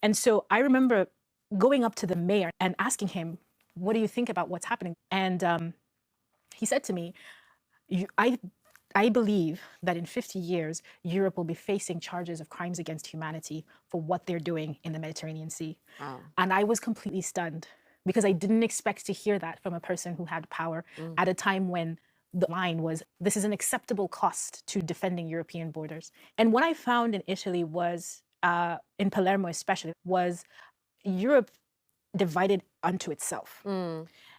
And so I remember going up to the mayor and asking him, what do you think about what's happening? And he said to me, I believe that in 50 years, Europe will be facing charges of crimes against humanity for what they're doing in the Mediterranean Sea. Wow. And I was completely stunned because I didn't expect to hear that from a person who had power at a time when the line was, this is an acceptable cost to defending European borders. And what I found in Italy was, in Palermo especially, was Europe divided unto itself.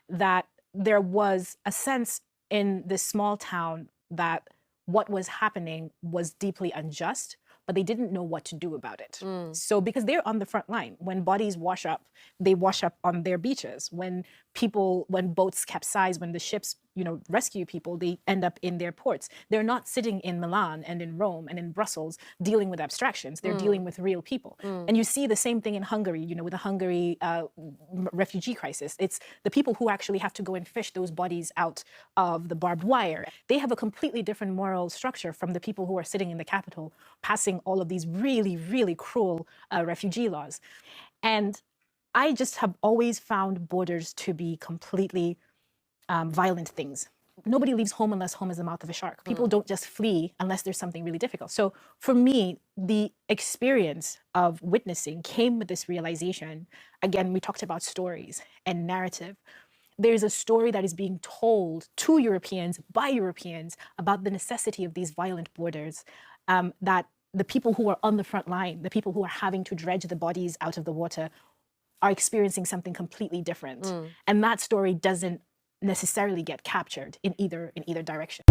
That there was a sense in this small town that what was happening was deeply unjust, but they didn't know what to do about it. So because they're on the front line, when bodies wash up, they wash up on their beaches. When boats capsize, when the ships, rescue people, they end up in their ports. They're not sitting in Milan and in Rome and in Brussels dealing with abstractions. They're dealing with real people. And you see the same thing in Hungary, with the Hungary refugee crisis. It's the people who actually have to go and fish those bodies out of the barbed wire. They have a completely different moral structure from the people who are sitting in the capital passing all of these really, really cruel refugee laws. And I just have always found borders to be completely violent things. Nobody leaves home unless home is the mouth of a shark. People don't just flee unless there's something really difficult. So for me, the experience of witnessing came with this realization. Again, we talked about stories and narrative. There's a story that is being told to Europeans by Europeans about the necessity of these violent borders, that the people who are on the front line, the people who are having to dredge the bodies out of the water, are experiencing something completely different. And that story doesn't necessarily get captured in either direction.